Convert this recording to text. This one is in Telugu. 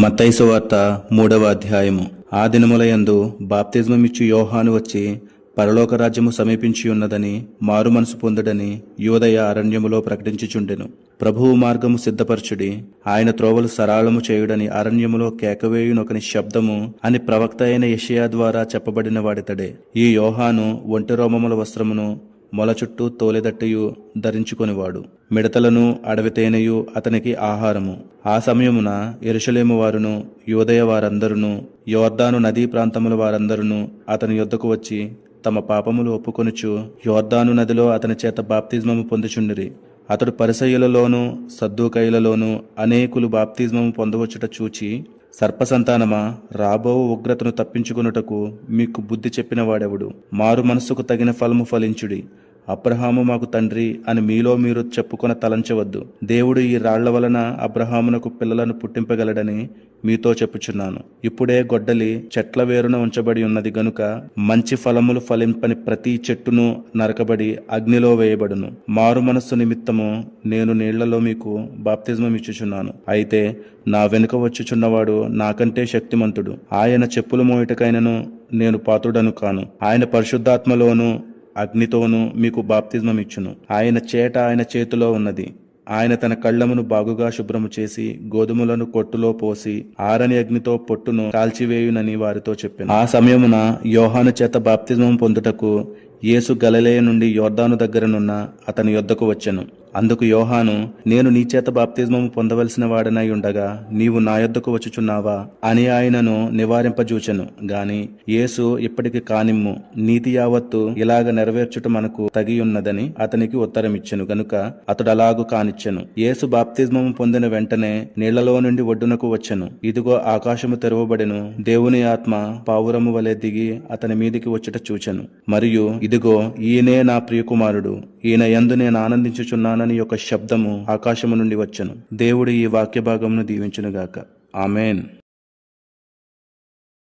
మత్తయి సువార్త 3వ అధ్యాయము. ఆ దినములయందు బాప్తిస్మమిచ్చు యోహాను వచ్చి, పరలోక రాజ్యము సమీపించి ఉన్నదని, మారు మనసు పొందుడని యూదయ అరణ్యములో ప్రకటించుచుండెను. ప్రభువు మార్గము సిద్ధపరచుడి, ఆయన త్రోవలు సరాళము చేయుడని అరణ్యములో కేకవేయునొకని శబ్దము అని ప్రవక్త అయిన యెషయా ద్వారా చెప్పబడిన వాడితడే. ఈ యోహాను ఒంటి రోమముల వస్త్రమును మొల చుట్టూ తోలెదట్టయు ధరించుకొనివాడు. మిడతలను అడవి తేనెయు అతనికి ఆహారము. ఆ సమయమున యెరూషలేము వారును యూదయ వారందరును యోర్దాను నదీ ప్రాంతముల వారందరును అతని యొద్దకు వచ్చి తమ పాపములు ఒప్పుకొనుచు యోర్దాను నదిలో అతని చేత బాప్తిస్మము పొందుచుండిరి. అతడు పరిసయ్యులలోను సద్దూకయ్యులలోను అనేకులు బాప్తిస్మము పొందవచ్చుట చూచి, సర్పసంతానమా, రాబో ఉగ్రతను తప్పించుకొనుటకు మీకు బుద్ధి చెప్పిన వాడెవడు? మారు మనస్సుకు తగిన ఫలము ఫలించుడి. అబ్రహాము మాకు తండ్రి అని మీలో మీరు చెప్పుకొన తలంచవద్దు. దేవుడు ఈ రాళ్ల వలన అబ్రహామునకు పిల్లలను పుట్టింపగలడని మీతో చెప్పుచున్నాను. ఇప్పుడే గొడ్డలి చెట్ల వేరున ఉంచబడి ఉన్నది గనుక మంచి ఫలములు ఫలింపని ప్రతి చెట్టును నరకబడి అగ్నిలో వేయబడును. మారు మనస్సు నిమిత్తము నేను నీళ్లలో మీకు బాప్తిస్మం ఇచ్చుచున్నాను. అయితే నా వెనుక వచ్చుచున్నవాడు నాకంటే శక్తిమంతుడు. ఆయన చెప్పులు మోయుటకైనను నేను పాత్రుడను కాను. ఆయన పరిశుద్ధాత్మలోను అగ్నితోనూ మీకు బాప్తిస్మం ఇచ్చును. ఆయన చేట ఆయన చేతిలో ఉన్నది. ఆయన తన కళ్ళమును బాగుగా శుభ్రము చేసి గోధుమలను కొట్టులో పోసి ఆరని అగ్నితో పొట్టును కాల్చివేయునని వారితో చెప్పాను. ఆ సమయమున యోహాను చేత బాప్తిస్మం పొందుటకు యేసు గలిలయ నుండి యోర్దాను దగ్గరనున్న అతని యొద్దకు వచ్చెను. అందుకు యోహాను, నేను నీ చేత బాప్తిస్మము పొందవలసిన వాడనై ఉండగా నీవు నా యొద్దకు వచ్చుచున్నావా అని ఆయనను నివారింపజూచెను. గాని యేసు, ఇప్పటికి కానిమ్ము, నీతి యావత్తు ఇలాగ నెరవేర్చుట మనకు తగియున్నదని అతనికి ఉత్తరమిచ్చెను గనుక అతడు అలాగు కానిచ్చెను. యేసు బాప్తిస్మము పొందిన వెంటనే నీళ్లలో నుండి ఒడ్డునకు వచ్చెను. ఇదిగో ఆకాశము తెరవబడెను. దేవుని ఆత్మ పావురము వలె దిగి అతని మీదికి వచ్చుట చూచెను. మరియు ఇదిగో ఈయనే నా ప్రియకుమారుడు, ఈయన యందు నేను ఆనందించుచున్నానని ఒక శబ్దము ఆకాశము నుండి వచ్చెను. దేవుడు ఈ వాక్య భాగమును దీవించునుగాక. ఆమేన్.